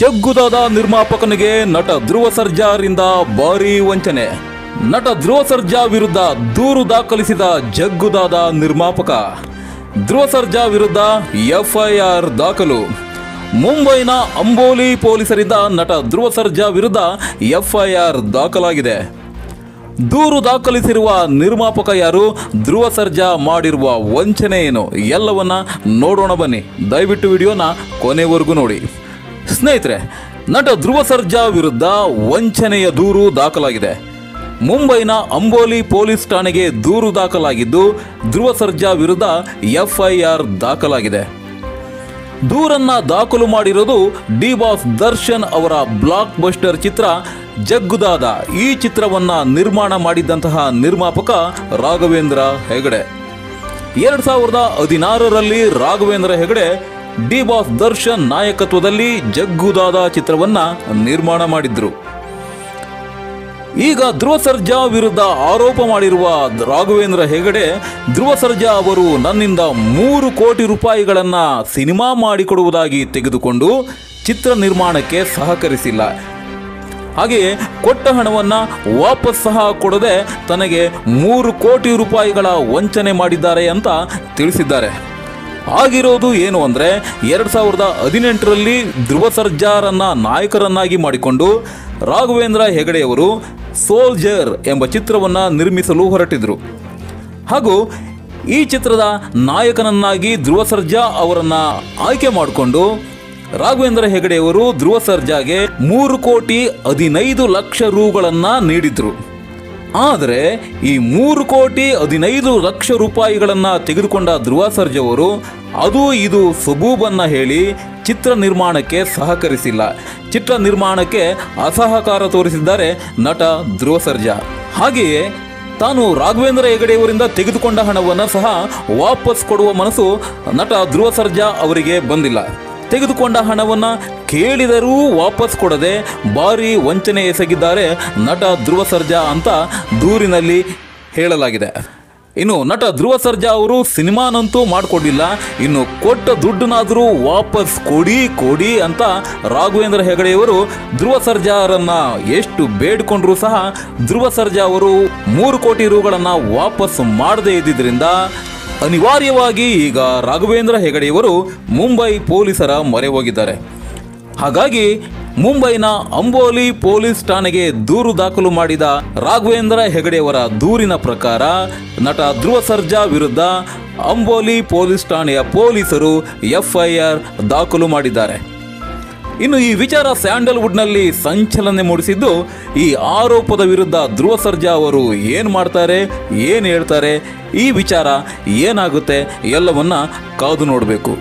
ಜಗ್ಗುದಾದ ನಿರ್ಮಾಪಕನಿಗೆ ನಟ ಧ್ರುವ ಸರ್ಜಾರಿಂದ ಭಾರೀ ವಂಚನೆ. ನಟ ಧ್ರುವ ಸರ್ಜಾ ವಿರುದ್ಧ ದೂರು ದಾಖಲಿಸಿದ ಜಗ್ಗುದಾದ ನಿರ್ಮಾಪಕ. ಧ್ರುವ ಸರ್ಜಾ ವಿರುದ್ಧ ಎಫ್ಐಆರ್ ದಾಖಲು. ಮುಂಬೈನ ಅಂಬೋಲಿ ಪೊಲೀಸರಿಂದ ನಟ ಧ್ರುವ ಸರ್ಜಾ ವಿರುದ್ಧ ಎಫ್ಐಆರ್ ದಾಖಲಾಗಿದೆ. ದೂರು ದಾಖಲಿಸಿರುವ ನಿರ್ಮಾಪಕ ಯಾರು, ಧ್ರುವ ಸರ್ಜಾ ಮಾಡಿರುವ ವಂಚನೆ ಏನು, ಎಲ್ಲವನ್ನ ನೋಡೋಣ ಬನ್ನಿ. ದಯವಿಟ್ಟು ವಿಡಿಯೋನ ಕೊನೆವರೆಗೂ ನೋಡಿ. ಸ್ನೇಹಿತರೆ, ನಟ ಧ್ರುವ ಸರ್ಜಾ ವಿರುದ್ಧ ವಂಚನೆಯ ದೂರು ದಾಖಲಾಗಿದೆ. ಮುಂಬೈನ ಅಂಬೋಲಿ ಪೊಲೀಸ್ ಠಾಣೆಗೆ ದೂರು ದಾಖಲಾಗಿದ್ದು ಧ್ರುವ ಸರ್ಜಾ ವಿರುದ್ಧ ಎಫ್ಐಆರ್ ದಾಖಲಾಗಿದೆ. ದೂರನ್ನ ದಾಖಲು ಮಾಡಿರೋದು ಡಿ ಬಾಸ್ ದರ್ಶನ್ ಅವರ ಬ್ಲಾಕ್ ಬಸ್ಟರ್ ಚಿತ್ರ ಜಗ್ಗುದಾದ. ಈ ಚಿತ್ರವನ್ನ ನಿರ್ಮಾಣ ಮಾಡಿದ್ದಂತಹ ನಿರ್ಮಾಪಕ ರಾಘವೇಂದ್ರ ಹೆಗಡೆ. 2016ರಲ್ಲಿ ರಾಘವೇಂದ್ರ ಹೆಗಡೆ ಡಿ ಬಾಸ್ ದರ್ಶನ್ ನಾಯಕತ್ವದಲ್ಲಿ ಜಗ್ಗುದಾದ ಚಿತ್ರವನ್ನ ನಿರ್ಮಾಣ ಮಾಡಿದ್ರು. ಈಗ ಧ್ರುವ ಸರ್ಜಾ ವಿರುದ್ಧ ಆರೋಪ ಮಾಡಿರುವ ರಾಘವೇಂದ್ರ ಹೆಗಡೆ, ಧ್ರುವ ಸರ್ಜಾ ಅವರು ನನ್ನಿಂದ 3 ಕೋಟಿ ರೂಪಾಯಿಗಳನ್ನ ಸಿನಿಮಾ ಮಾಡಿಕೊಡುವುದಾಗಿ ತೆಗೆದುಕೊಂಡು ಚಿತ್ರ ನಿರ್ಮಾಣಕ್ಕೆ ಸಹಕರಿಸಿಲ್ಲ. ಹಾಗೆಯೇ ಕೊಟ್ಟ ಹಣವನ್ನ ವಾಪಸ್ ಸಹ ಕೊಡದೆ ತನಗೆ 3 ಕೋಟಿ ರೂಪಾಯಿಗಳ ವಂಚನೆ ಮಾಡಿದ್ದಾರೆ ಅಂತ ತಿಳಿಸಿದ್ದಾರೆ. ಆಗಿರೋದು ಏನು ಅಂದರೆ, 2018ರಲ್ಲಿ ಧ್ರುವ ಸರ್ಜಾರನ್ನ ನಾಯಕರನ್ನಾಗಿ ಮಾಡಿಕೊಂಡು ರಾಘವೇಂದ್ರ ಹೆಗಡೆಯವರು ಸೋಲ್ಜರ್ ಎಂಬ ಚಿತ್ರವನ್ನು ನಿರ್ಮಿಸಲು ಹೊರಟಿದ್ರು. ಹಾಗೂ ಈ ಚಿತ್ರದ ನಾಯಕನನ್ನಾಗಿ ಧ್ರುವ ಸರ್ಜಾ ಅವರನ್ನ ಆಯ್ಕೆ ಮಾಡಿಕೊಂಡು ರಾಘವೇಂದ್ರ ಹೆಗಡೆಯವರು ಧ್ರುವ ಸರ್ಜಾಗೆ 3 ಕೋಟಿ 15 ಲಕ್ಷ ರೂಗಳನ್ನು ನೀಡಿದ್ರು. ಆದರೆ ಈ 3 ಕೋಟಿ 15 ಲಕ್ಷ ರೂಪಾಯಿಗಳನ್ನು ತೆಗೆದುಕೊಂಡ ಧ್ರುವ ಸರ್ಜಾ ಅವರು ಅದು ಇದು ಸಬೂಬನ್ನ ಹೇಳಿ ಚಿತ್ರ ನಿರ್ಮಾಣಕ್ಕೆ ಸಹಕರಿಸಿಲ್ಲ. ಚಿತ್ರ ನಿರ್ಮಾಣಕ್ಕೆ ಅಸಹಕಾರ ತೋರಿಸಿದ್ದಾರೆ ನಟ ಧ್ರುವ ಸರ್ಜಾ. ಹಾಗೆಯೇ ತಾನು ರಾಘವೇಂದ್ರ ಹೆಗಡೆಯವರಿಂದ ತೆಗೆದುಕೊಂಡ ಹಣವನ್ನು ಸಹ ವಾಪಸ್ ಕೊಡುವ ಮನಸ್ಸು ನಟ ಧ್ರುವ ಸರ್ಜಾ ಅವರಿಗೆ ಬಂದಿಲ್ಲ. ತೆಗೆದುಕೊಂಡ ಹಣವನ್ನು ಕೇಳಿದರೂ ವಾಪಸ್ ಕೊಡದೆ ಭಾರೀ ವಂಚನೆ ಎಸಗಿದ್ದಾರೆ ನಟ ಧ್ರುವ ಸರ್ಜಾ ಅಂತ ದೂರಿನಲ್ಲಿ ಹೇಳಲಾಗಿದೆ. ಇನ್ನು ನಟ ಧ್ರುವ ಸರ್ಜಾ ಅವರು ಸಿನಿಮಾನಂತೂ ಮಾಡಿಕೊಡಿಲ್ಲ, ಇನ್ನು ಕೊಟ್ಟ ದುಡ್ಡನ್ನಾದರೂ ವಾಪಸ್ ಕೊಡಿ ಅಂತ ರಾಘವೇಂದ್ರ ಹೆಗಡೆಯವರು ಧ್ರುವ ಸರ್ಜಾರನ್ನ ಎಷ್ಟು ಬೇಡಿಕೊಂಡ್ರೂ ಸಹ ಧ್ರುವ ಸರ್ಜಾ ಅವರು 3 ಕೋಟಿ ರೂಗಳನ್ನು ವಾಪಸ್ ಮಾಡದೇ ಇದ್ದಿದ್ದರಿಂದ ಅನಿವಾರ್ಯವಾಗಿ ಈಗ ರಾಘವೇಂದ್ರ ಹೆಗಡೆಯವರು ಮುಂಬೈ ಪೊಲೀಸರ ಮೊರೆ ಹೋಗಿದ್ದಾರೆ. ಹಾಗಾಗಿ ಮುಂಬೈನ ಅಂಬೋಲಿ ಪೊಲೀಸ್ ಠಾಣೆಗೆ ದೂರು ದಾಖಲು ಮಾಡಿದ ರಾಘವೇಂದ್ರ ಹೆಗಡೆಯವರ ದೂರಿನ ಪ್ರಕಾರ ನಟ ಧ್ರುವ ಸರ್ಜಾ ವಿರುದ್ಧ ಅಂಬೋಲಿ ಪೊಲೀಸ್ ಠಾಣೆಯ ಪೊಲೀಸರು ಎಫ್ಐಆರ್ ದಾಖಲು ಮಾಡಿದ್ದಾರೆ. ಇನ್ನು ಈ ವಿಚಾರ ಸ್ಯಾಂಡಲ್ವುಡ್ನಲ್ಲಿ ಸಂಚಲನೆ ಮೂಡಿಸಿದ್ದು, ಈ ಆರೋಪದ ವಿರುದ್ಧ ಧ್ರುವ ಸರ್ಜಾ ಅವರು ಏನು ಮಾಡ್ತಾರೆ, ಏನು ಹೇಳ್ತಾರೆ, ಈ ವಿಚಾರ ಏನಾಗುತ್ತೆ ಎಲ್ಲವನ್ನ ಕಾದು ನೋಡಬೇಕು.